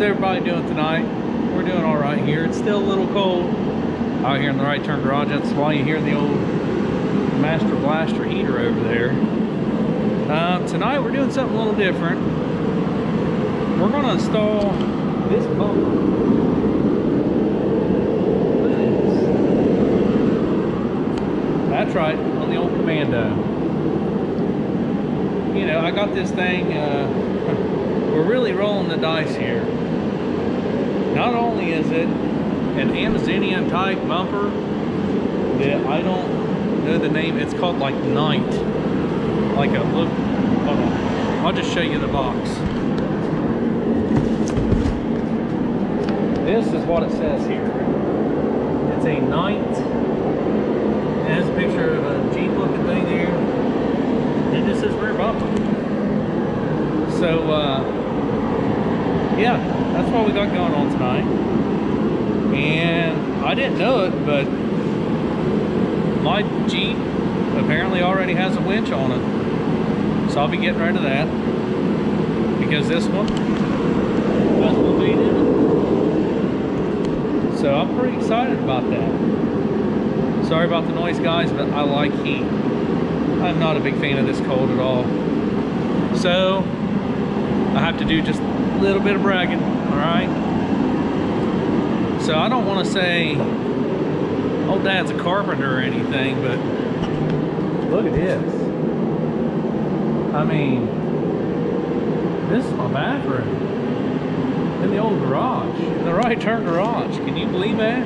everybody doing tonight? We're doing all right here. It's still a little cold out here in the right turn garage. That's why you hear the old Master Blaster heater over there. Tonight we're doing something a little different. We're going to install this bumper. Look at this. That's right, on the old Commando. You know, I got this thing, we're really rolling the dice here. Not only is it an Amazonian type bumper that I don't know the name, it's called like Night. Like a look, hold on, I'll just show you the box. This is what it says here. It's a Night. It has a picture of a Jeep looking thing there. And this is rear bumper. So, yeah, that's what we got going on tonight. And I didn't know it, but my Jeep apparently already has a winch on it. So I'll be getting rid of that. Because this one will be in it. So I'm pretty excited about that. Sorry about the noise, guys, but I like heat. I'm not a big fan of this cold at all. So I have to do just a little bit of bragging, all right? So I don't want to say old Dad's a carpenter or anything, but look at this. I mean, this is my bathroom in the old garage, in the right turn garage. Can you believe that?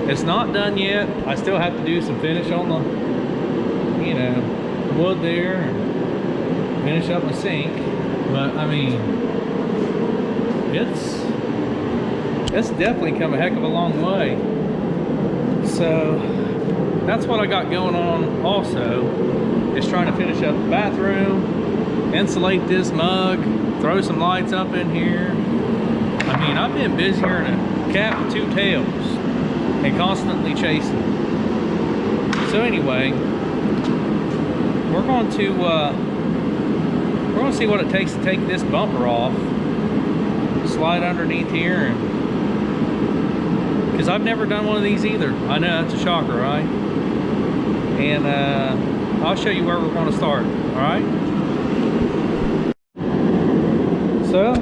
It's not done yet. I still have to do some finish on the, you know, wood there and finish up my sink. But I mean, it's definitely come a heck of a long way. So that's what I got going on also, is trying to finish up the bathroom, insulate this mug, throw some lights up in here. I mean, I've been busier than a cat with two tails and constantly chasing. So anyway, we're going to see what it takes to take this bumper off, slide underneath here, and because I've never done one of these either. I know that's a shocker, right? And I'll show you where we're going to start. All right. So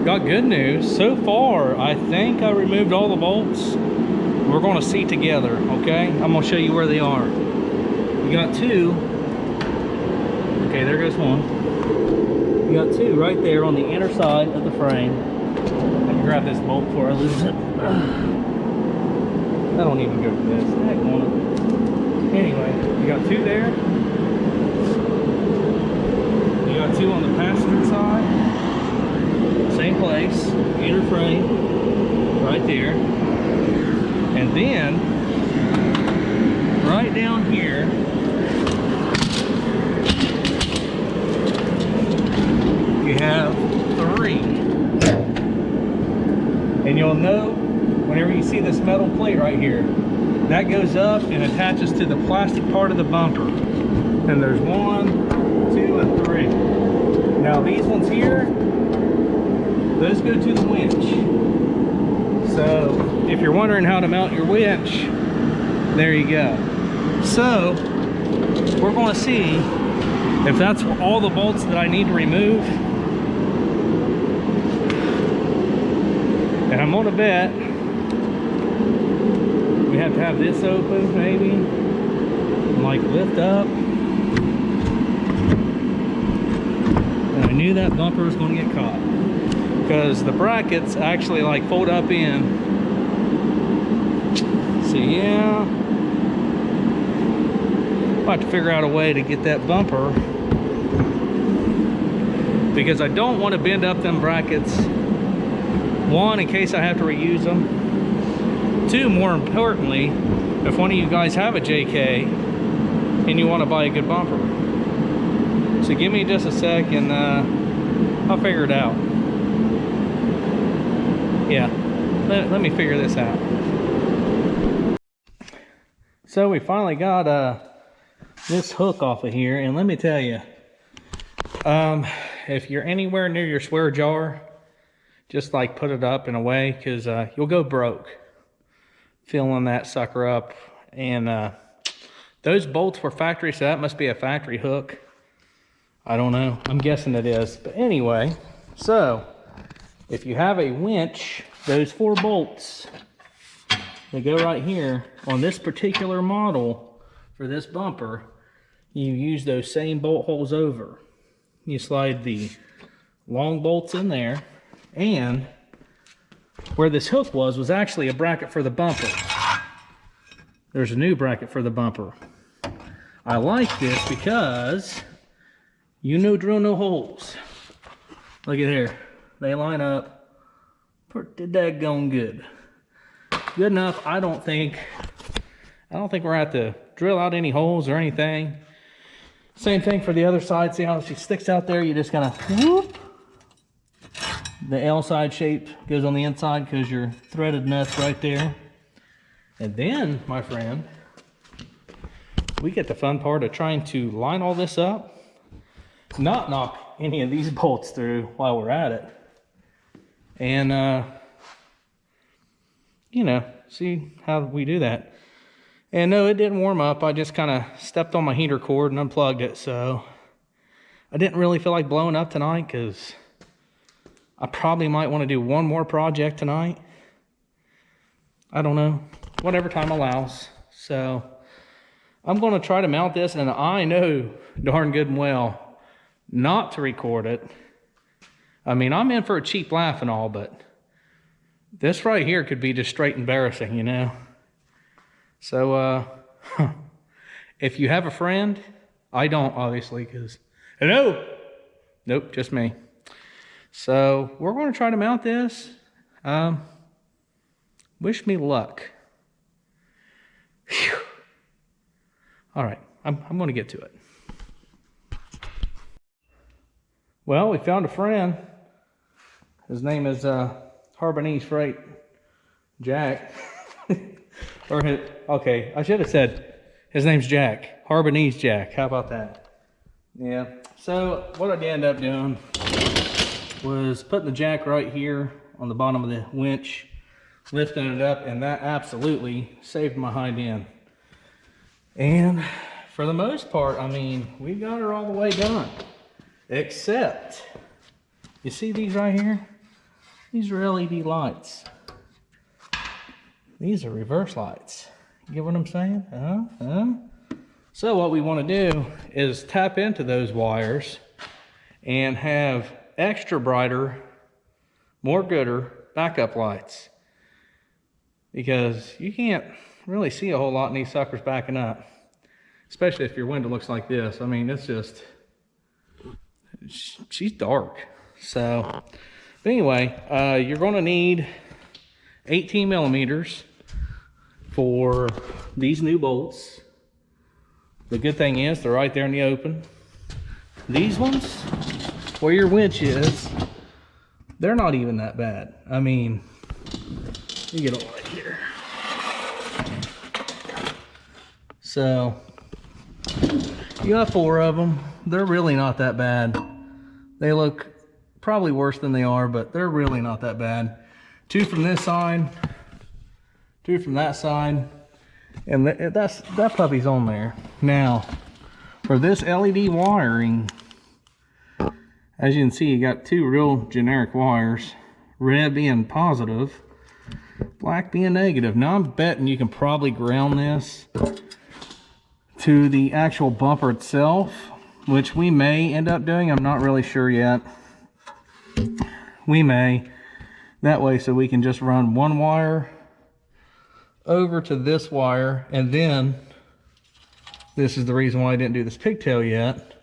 got good news so far. I think I removed all the bolts. We're going to see together. Okay, I'm going to show you where they are. We got two. Okay, there goes one. You got two right there on the inner side of the frame. Let me grab this bolt before I lose it. I don't even go for this. Heck on it. Anyway, you got two there. You got two on the passenger side. Same place. Inner frame. Right there. And then, right down here, you have three. And you'll know whenever you see this metal plate right here, that goes up and attaches to the plastic part of the bumper. And there's 1, 2, and 3. Now these ones here, those go to the winch. So if you're wondering how to mount your winch, there you go. So we're going to see if that's all the bolts that I need to remove. And I'm going to bet we have to have this open, maybe, and like lift up. And I knew that bumper was going to get caught, because the brackets actually like fold up in. So yeah, I'll have to figure out a way to get that bumper, because I don't want to bend up them brackets. One, in case I have to reuse them. Two, more importantly, if one of you guys have a JK and you want to buy a good bumper. So give me just a sec and I'll figure it out. Yeah, let me figure this out. So we finally got this hook off of here, and let me tell you, if you're anywhere near your swear jar, just like put it up in a way, because you'll go broke filling that sucker up. And those bolts were factory, so that must be a factory hook. I don't know, I'm guessing it is. But anyway, so if you have a winch, those 4 bolts, they go right here on this particular model for this bumper. You use those same bolt holes over. You slide the long bolts in there, and where this hook was actually a bracket for the bumper. There's a new bracket for the bumper. I like this because you no drill, no holes. Look at here. They line up pretty daggone good. Good enough. I don't think we're gonna have to drill out any holes or anything. Same thing for the other side. See how she sticks out there? You just kind of whoop. The L side shape goes on the inside because your threaded nuts right there. And then, my friend, we get the fun part of trying to line all this up, not knock any of these bolts through while we're at it, and you know, see how we do that. And no, it didn't warm up. I just kind of stepped on my heater cord and unplugged it. So I didn't really feel like blowing up tonight, because I probably might want to do one more project tonight. I don't know, whatever time allows. So I'm going to try to mount this, and I know darn good and well not to record it. I mean, I'm in for a cheap laugh and all, but this right here could be just straight embarrassing, you know? So, if you have a friend, I don't, obviously, because, hello? Nope, just me. So, we're going to try to mount this. Wish me luck. Whew. All right, I'm going to get to it. Well, we found a friend. His name is Harbinese Freight Jack. Okay, I should have said his name's Jack. Harbinese Jack. How about that? Yeah. So what I did end up doing was putting the jack right here on the bottom of the winch, lifting it up, and that absolutely saved my hind end. And for the most part, I mean, we got her all the way done. Except, you see these right here? These are LED lights. These are reverse lights. You get what I'm saying? So what we want to do is tap into those wires and have extra brighter, more gooder backup lights. Because you can't really see a whole lot in these suckers backing up. Especially if your window looks like this. I mean, it's just, she's dark. So, but anyway, you're going to need 18 millimeters for these new bolts. The good thing is they're right there in the open. These ones, where your winch is, they're not even that bad. I mean, you get a light here. So, you got 4 of them. They're really not that bad. They look probably worse than they are, but they're really not that bad. 2 from this side, 2 from that side, and that puppy's on there. Now, for this LED wiring, as you can see, you got 2 real generic wires. Red being positive, black being negative. Now I'm betting you can probably ground this to the actual bumper itself, which we may end up doing. I'm not really sure yet. We may. That way, so we can just run 1 wire over to this wire, and then this is the reason why I didn't do this pigtail yet,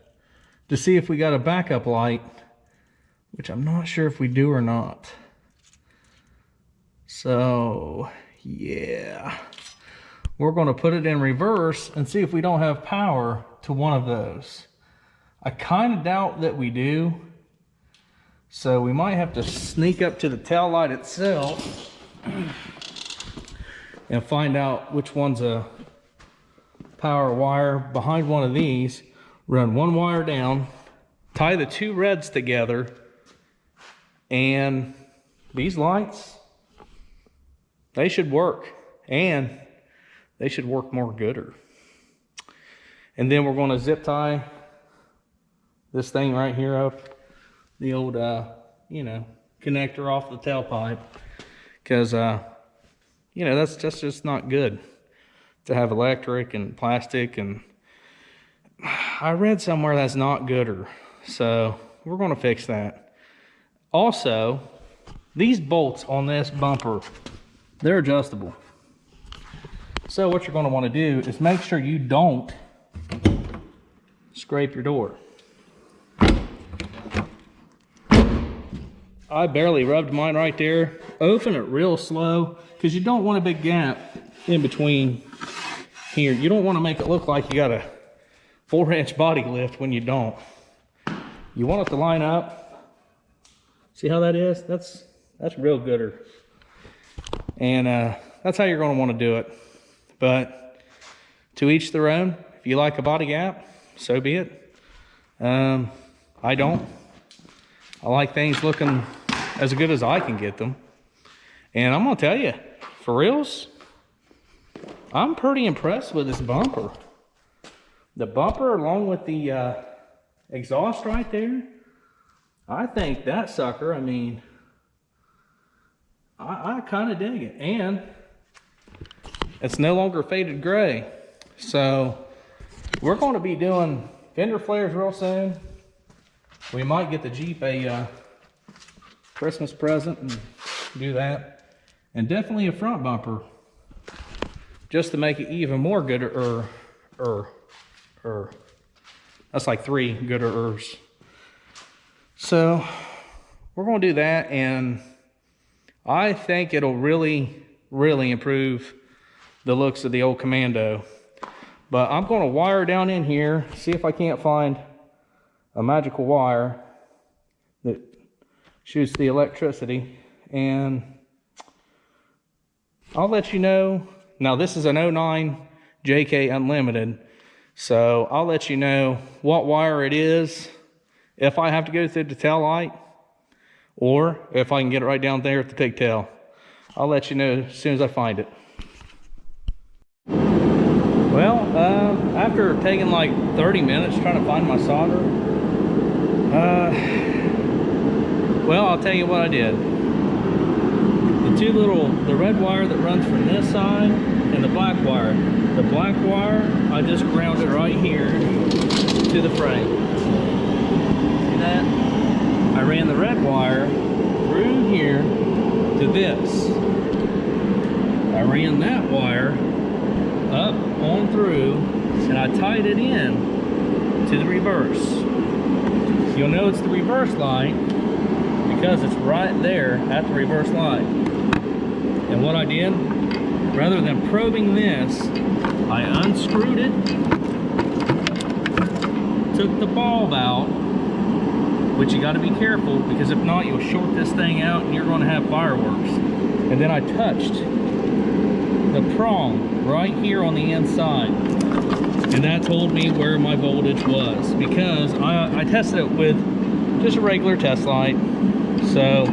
to see if we got a backup light, which I'm not sure if we do or not. So yeah, we're going to put it in reverse and see if we don't have power to one of those. I kind of doubt that we do, so we might have to sneak up to the tail light itself and find out which one's a power wire behind one of these. Run 1 wire down, tie the 2 reds together, and these lights, they should work, and they should work more gooder. And then we're going to zip tie this thing right here up, the old, you know, connector off the tailpipe, because, you know, that's just not good to have electric and plastic, and I read somewhere that's not gooder, so we're going to fix that. Also, these bolts on this bumper, they're adjustable. So what you're going to want to do is make sure you don't scrape your door. I barely rubbed mine right there. Open it real slow, because you don't want a big gap in between here. You don't want to make it look like you got a 4-inch body lift when you don't. You want it to line up. See how that is? That's real gooder. And that's how you're going to want to do it. But to each their own. If you like a body gap, so be it. I don't. I like things looking as good as I can get them. And I'm going to tell you, for reals, I'm pretty impressed with this bumper. The bumper along with the exhaust right there, I think that sucker, I mean, I kind of dig it. And it's no longer faded gray. So we're going to be doing fender flares real soon. We might get the Jeep a Christmas present and do that. And definitely a front bumper, just to make it even more gooder. That's like 3 gooderers. So we're going to do that, and I think it'll really, really improve the looks of the old Commando. But I'm going to wire down in here, see if I can't find a magical wire that shoots the electricity, and I'll let you know. Now this is an 09 JK Unlimited, so I'll let you know what wire it is, if I have to go through the tail light, or if I can get it right down there at the pigtail. I'll let you know as soon as I find it. Well, after taking like 30 minutes trying to find my solder, well, I'll tell you what I did. The red wire that runs from this side and the black wire. The black wire, I just grounded right here to the frame. See that? I ran the red wire through here to this. I ran that wire up on through, and I tied it in to the reverse. You'll know it's the reverse light because it's right there at the reverse light. And what I did, rather than probing this, I unscrewed it, took the bulb out, which you got to be careful, because if not, you'll short this thing out and you're going to have fireworks. And then I touched the prong right here on the inside, and that told me where my voltage was, because I tested it with just a regular test light. So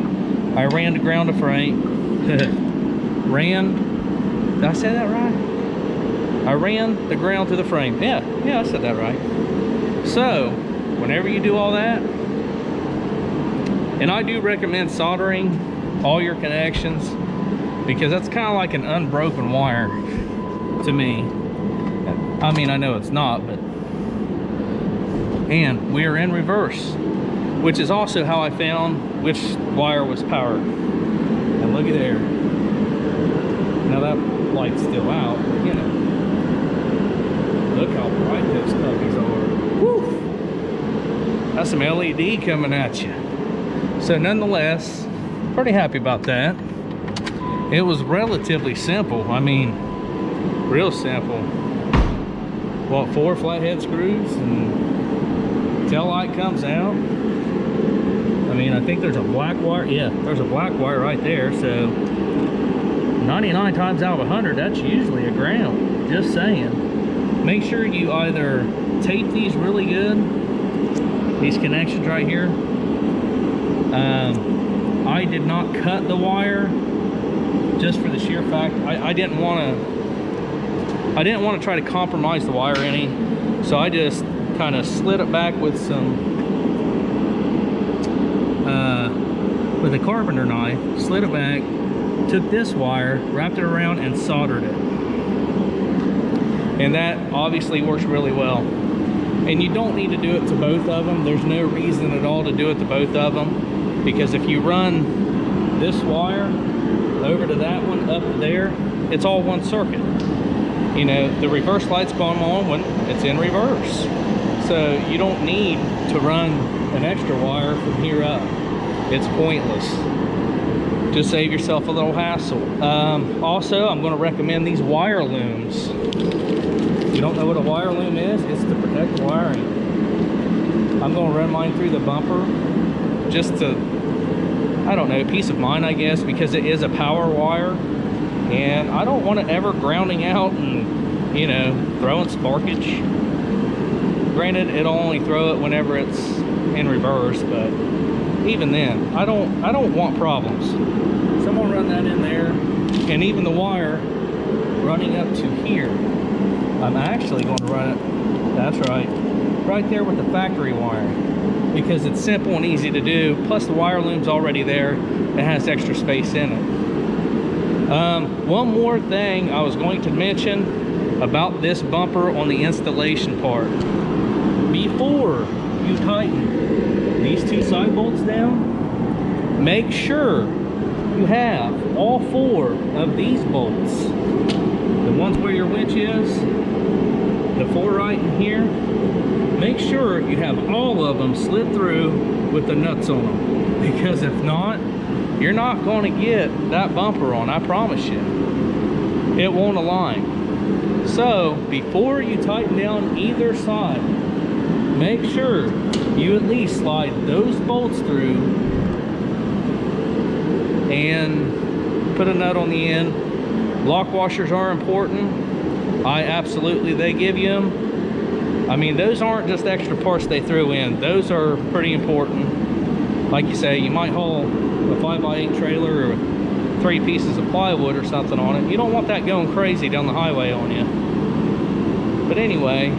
I ran the ground to frame. Did I say that right? I ran the ground to the frame. Yeah, I said that right. So whenever you do all that, and I do recommend soldering all your connections, because that's kind of like an unbroken wire to me. I mean, I know it's not, but, and we are in reverse, which is also how I found which wire was powered. And look at there. Now that light's still out, but you know, look how bright those puppies are. Woo! That's some LED coming at you. So nonetheless, pretty happy about that. It was relatively simple. I mean, real simple. What, 4 flathead screws and tail light comes out. I mean, I think there's a black wire. Yeah, there's a black wire right there. So 99 times out of 100, that's usually a ground. Just saying. Make sure you either tape these really good, these connections right here, I did not cut the wire, just for the sheer fact I didn't want to try to compromise the wire any. So I just kind of slid it back with some with a carpenter knife, slid it back, took this wire, wrapped it around, and soldered it. And that obviously works really well. And you don't need to do it to both of them. There's no reason at all to do it to both of them, because if you run this wire over to that one, up to there, it's all one circuit. You know, the reverse lights come on when it's in reverse. So you don't need to run an extra wire from here up. It's pointless. Just save yourself a little hassle. Also, I'm going to recommend these wire looms. If you don't know what a wire loom is, it's to protect wiring. I'm going to run mine through the bumper just to, I don't know, peace of mind, I guess, because it is a power wire. And I don't want it ever grounding out and, you know, throwing sparkage. Granted, it'll only throw it whenever it's in reverse, but even then, I don't want problems. So I'm gonna run that in there, and even the wire running up to here, I'm actually going to run it, that's right there with the factory wiring, because it's simple and easy to do. Plus the wire loom's already there. It has extra space in it. One more thing I was going to mention about this bumper on the installation part. Before you tighten these two side bolts down, make sure you have all 4 of these bolts. The ones where your winch is, the 4 right in here, make sure you have all of them slid through with the nuts on them. Because if not, you're not going to get that bumper on, I promise you. It won't align. So before you tighten down either side, make sure you at least slide those bolts through and put a nut on the end. Lock washers are important. They give you them. I mean, those aren't just extra parts they threw in. Those are pretty important. Like you say, you might haul a 5x8 trailer or 3 pieces of plywood or something on it. You don't want that going crazy down the highway on you. But anyway,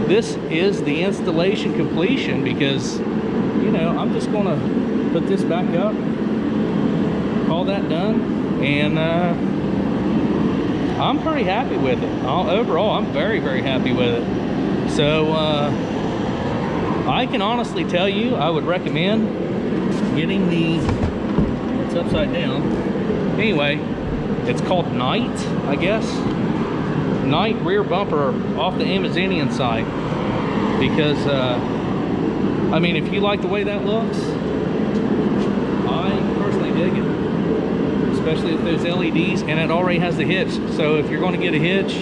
this is the installation completion, because, you know, I'm just going to put this back up, call that done, and I'm pretty happy with it. Overall, I'm very, very happy with it. So I can honestly tell you, I would recommend getting the, it's upside down. Anyway, it's called Night, I guess. Night rear bumper off the Amazonian site. Because, I mean, if you like the way that looks, I personally dig it. Especially with those LEDs, and it already has the hitch. So if you're going to get a hitch,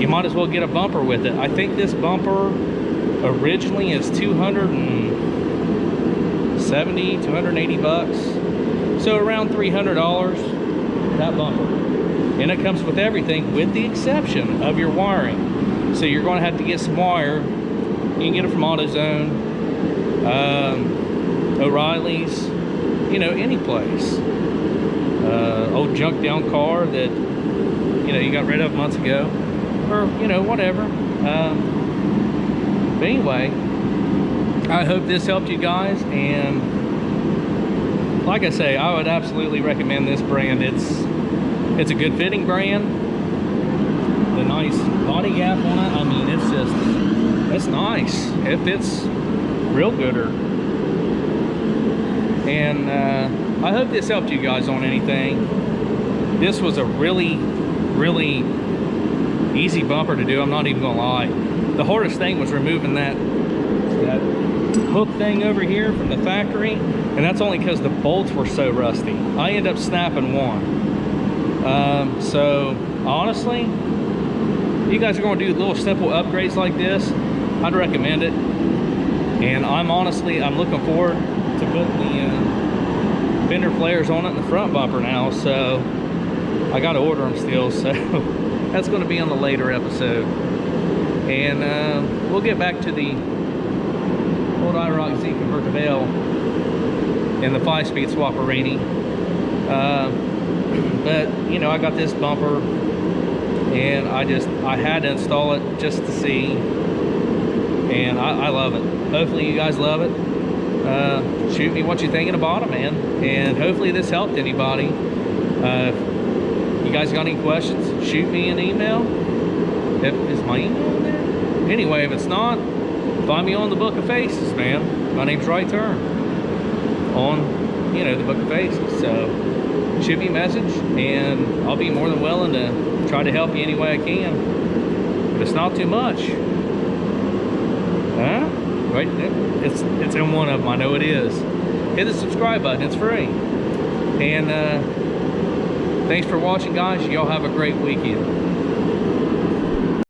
you might as well get a bumper with it. I think this bumper originally is $270, 280 bucks. So around $300, that bumper. And it comes with everything with the exception of your wiring. So you're going to have to get some wire. You can get it from AutoZone, O'Reilly's, you know, any place. Old junk down car that, you know, you got rid of months ago, or, you know, whatever. But anyway, I hope this helped you guys, and like I say, I would absolutely recommend this brand. It's a good fitting brand. The nice body gap on it, I mean, it's nice. It fits real gooder. And I hope this helped you guys on anything. This was a really, really easy bumper to do. I'm not even gonna lie. The hardest thing was removing that hook thing over here from the factory, and that's only because the bolts were so rusty. I ended up snapping one. So honestly, you guys are going to do little simple upgrades like this, I'd recommend it. And I'm looking forward to putting the fender flares on it in the front bumper now. So I got to order them still, so that's going to be on the later episode. And we'll get back to the old IROC Z convertible and the 5-speed swapperini. But you know, I got this bumper, and I had to install it just to see, and I love it. Hopefully you guys love it. Shoot me what you're thinking about it, man, and hopefully this helped anybody. If you guys got any questions, shoot me an email. Is my email in there? Anyway, if it's not, find me on the Book of Faces, man. My name's Right Turn on, you know, the Book of Faces. So shoot me a message, and I'll be more than willing to try to help you any way I can. But it's not too much. Huh? Right? It's in one of them. I know it is. Hit the subscribe button. It's free. And thanks for watching, guys. Y'all have a great weekend.